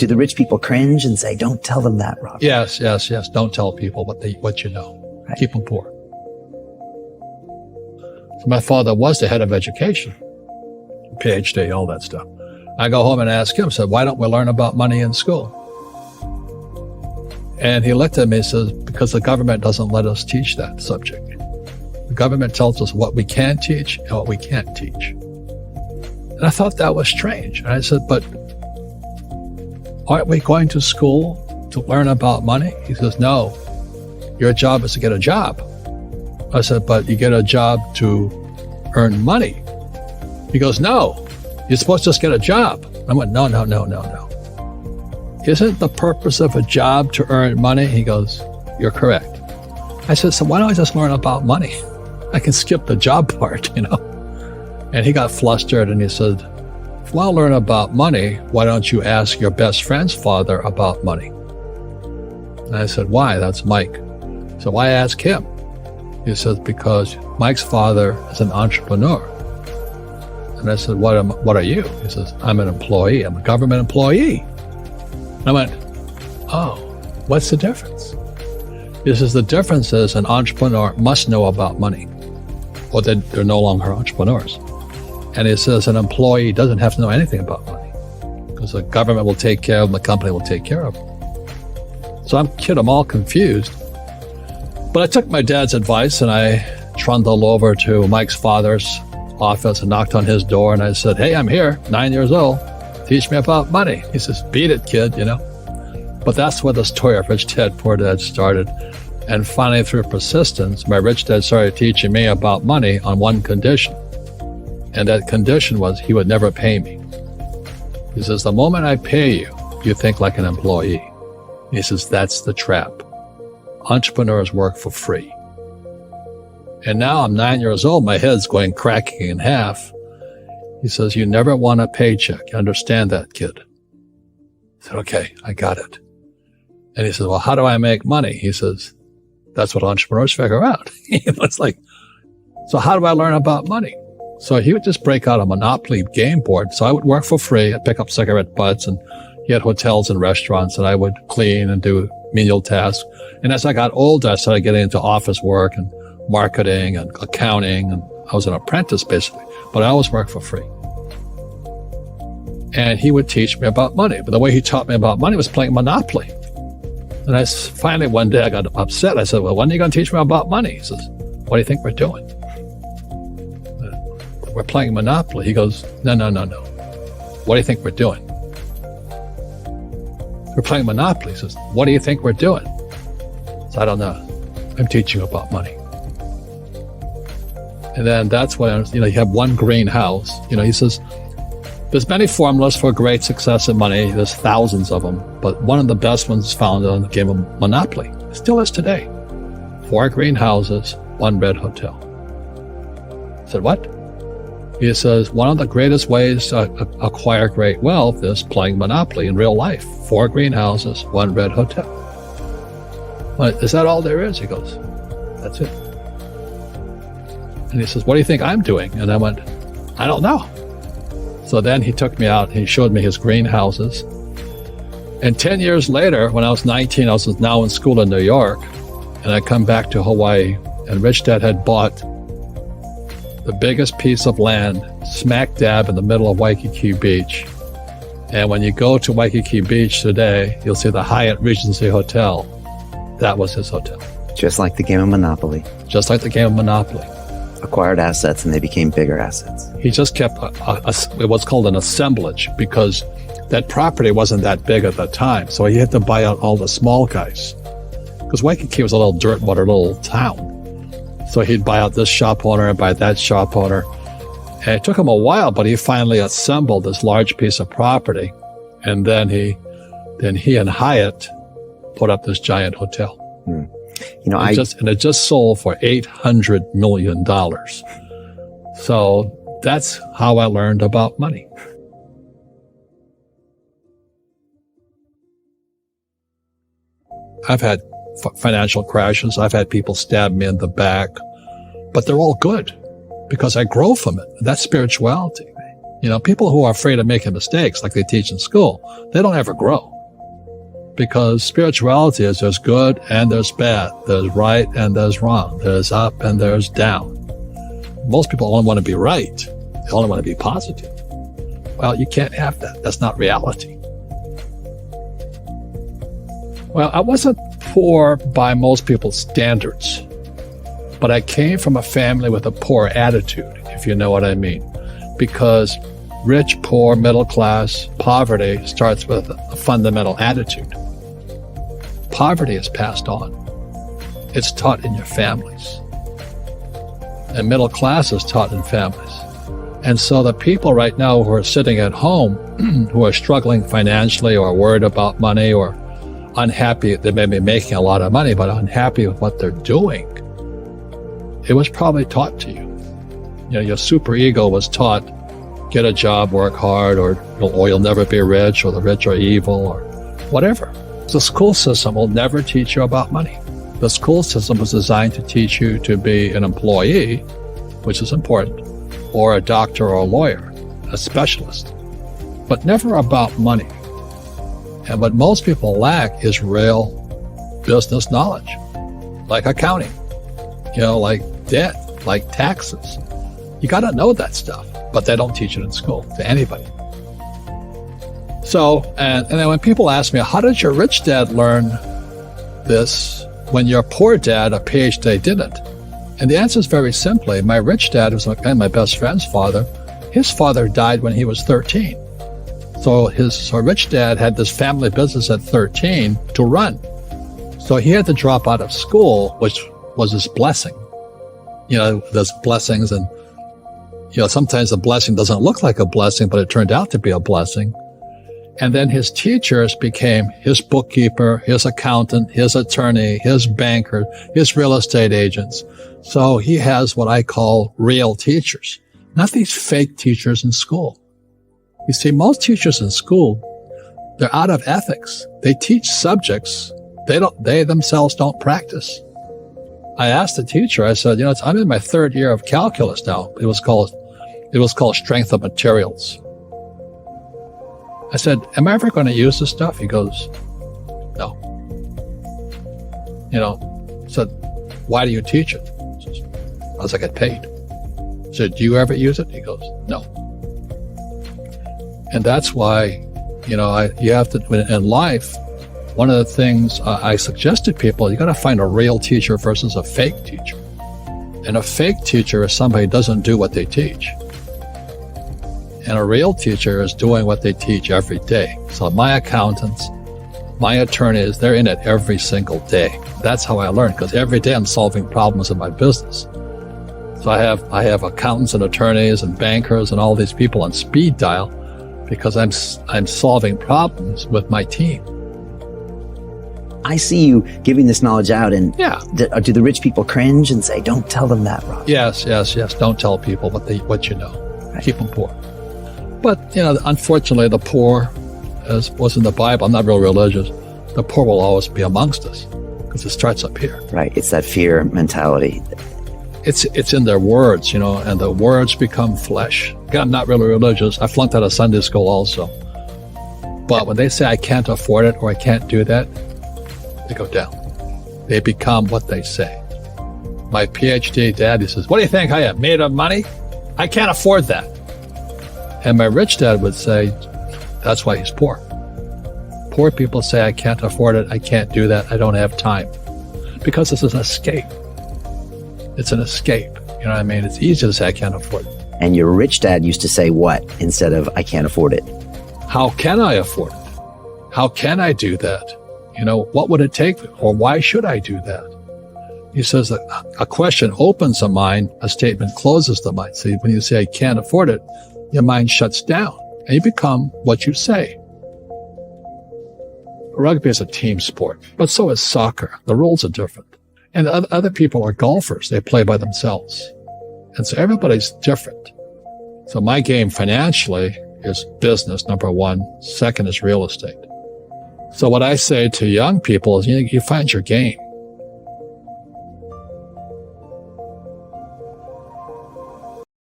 Do the rich people cringe and say, don't tell them that, Robert? Yes. Don't tell people what you know. Right. Keep them poor. So my father was the head of education, PhD, all that stuff. I go home and ask him, said, why don't we learn about money in school? And he looked at me and says, because the government doesn't let us teach that subject. The government tells us what we can teach and what we can't teach. And I thought that was strange. And I said, but aren't we going to school to learn about money? He says, no, your job is to get a job. I said, but you get a job to earn money. He goes, no, you're supposed to just get a job. I went, no. Isn't the purpose of a job to earn money? He goes, you're correct. I said, so why don't I just learn about money? I can skip the job part, And he got flustered and he said, if you want to learn about money, why don't you ask your best friend's father about money? And I said, why? That's Mike. So why ask him? He says, because Mike's father is an entrepreneur. And I said, what are you? He says, I'm an employee. I'm a government employee. And I went, oh, what's the difference? He says, the difference is an entrepreneur must know about money, or they're no longer entrepreneurs. And he says an employee doesn't have to know anything about money because the government will take care of them, the company will take care of them. So I'm all confused. But I took my dad's advice and I trundled over to Mike's father's office and knocked on his door and I said, hey, I'm here, 9 years old. Teach me about money. He says, beat it, kid, But that's where the story of Rich Dad, Poor Dad started. And finally, through persistence, my rich dad started teaching me about money on one condition. And that condition was he would never pay me. He says, the moment I pay you, you think like an employee. He says, that's the trap. Entrepreneurs work for free. And now I'm 9 years old, my head's cracking in half. He says, you never want a paycheck. You understand that, kid? I said, okay, I got it. And he says, well, how do I make money? He says, that's what entrepreneurs figure out. It's like, so how do I learn about money? So he would just break out a Monopoly game board. So I would work for free. I'd pick up cigarette butts and he had hotels and restaurants and I would clean and do menial tasks. And as I got older, I started getting into office work and marketing and accounting. And I was an apprentice basically, but I always worked for free. And he would teach me about money. But the way he taught me about money was playing Monopoly. And finally one day I got upset. I said, well, when are you going to teach me about money? He says, what do you think we're doing? We're playing Monopoly. He goes, no. What do you think we're doing? We're playing Monopoly. He says, what do you think we're doing? So I don't know. I'm teaching you about money. And then that's when, you have one green house. He says, there's many formulas for great success in money. There's thousands of them. But one of the best ones is found in the game of Monopoly. It still is today. 4 green houses, 1 red hotel. I said, what? He says, one of the greatest ways to acquire great wealth is playing Monopoly in real life. 4 green houses, 1 red hotel. Well, is that all there is? He goes, that's it. And he says, what do you think I'm doing? And I went, I don't know. So then he took me out and he showed me his greenhouses. And 10 years later, when I was 19, I was now in school in New York. And I come back to Hawaii and Rich Dad had bought the biggest piece of land smack dab in the middle of Waikiki Beach. And when you go to Waikiki Beach today, you'll see the Hyatt Regency Hotel. That was his hotel. Just like the game of Monopoly. Just like the game of Monopoly. Acquired assets and they became bigger assets. He just kept what's called an assemblage because that property wasn't that big at the time. So he had to buy out all the small guys because Waikiki was a little dirtwater little town. So he'd buy out this shop owner and buy that shop owner. And it took him a while, but he finally assembled this large piece of property. And then he and Hyatt put up this giant hotel. It just sold for $800 million. So that's how I learned about money. I've had financial crashes. I've had people stab me in the back, but they're all good because I grow from it. That's spirituality. People who are afraid of making mistakes, like they teach in school, they don't ever grow. Because spirituality is there's good and there's bad. There's right and there's wrong. There's up and there's down. Most people only want to be right. They only want to be positive. Well, you can't have that. That's not reality. Well, I wasn't poor by most people's standards, but I came from a family with a poor attitude, if you know what I mean. Because rich, poor, middle class, poverty starts with a fundamental attitude. Poverty is passed on. It's taught in your families. And middle class is taught in families. And so the people right now who are sitting at home, who are struggling financially or worried about money or unhappy, they may be making a lot of money, but unhappy with what they're doing, it was probably taught to you. Your super ego was taught, get a job, work hard, or you'll never be rich, or the rich are evil, or whatever. The school system will never teach you about money. The school system was designed to teach you to be an employee, which is important, or a doctor or a lawyer, a specialist, but never about money. And what most people lack is real business knowledge, like accounting, like debt, like taxes. You got to know that stuff, but they don't teach it in school to anybody. So, and then when people ask me, how did your rich dad learn this when your poor dad, a PhD, didn't? And the answer is very simply, my rich dad was my best friend's father. His father died when he was 13. So his rich dad had this family business at 13 to run. So he had to drop out of school, which was his blessing. There's blessings, and sometimes a blessing doesn't look like a blessing, but it turned out to be a blessing. And then his teachers became his bookkeeper, his accountant, his attorney, his banker, his real estate agents. So he has what I call real teachers, not these fake teachers in school. You see, most teachers in school, they're out of ethics. They teach subjects they themselves don't practice. I asked the teacher, I said, I'm in my third year of calculus now. It was called strength of materials. I said, am I ever going to use this stuff? He goes, no. I said, why do you teach it? He says, because I get paid. I said, do you ever use it? He goes, no. And that's why, you have to, in life, one of the things I suggest to people, you got to find a real teacher versus a fake teacher. And a fake teacher is somebody who doesn't do what they teach. And a real teacher is doing what they teach every day. So my accountants, my attorneys, they're in it every single day. That's how I learn, because every day I'm solving problems in my business. So I have accountants and attorneys and bankers and all these people on speed dial because I'm solving problems with my team. I see you giving this knowledge out, and yeah. Do the rich people cringe and say, don't tell them that, Rob? Yes. Don't tell people what you know. Right. Keep them poor. But, unfortunately, the poor, as was in the Bible, I'm not real religious, the poor will always be amongst us because it starts up here. Right. It's that fear mentality. It's in their words, and the words become flesh. Again, I'm not really religious. I flunked out of Sunday school also. But when they say I can't afford it or I can't do that, they go down. They become what they say. My PhD dad, he says, what do you think I am, made of money? I can't afford that. And my rich dad would say, that's why he's poor. Poor people say, I can't afford it, I can't do that, I don't have time. Because this is an escape. It's an escape. You know what I mean? It's easy to say, I can't afford it. And your rich dad used to say what instead of, I can't afford it? How can I afford it? How can I do that? What would it take? Or why should I do that? He says a question opens the mind, a statement closes the mind. See, when you say, I can't afford it, your mind shuts down and you become what you say. Rugby is a team sport, but so is soccer. The rules are different. And other people are golfers. They play by themselves. And so everybody's different. So my game financially is business, number one. Second is real estate. So what I say to young people is, you find your game.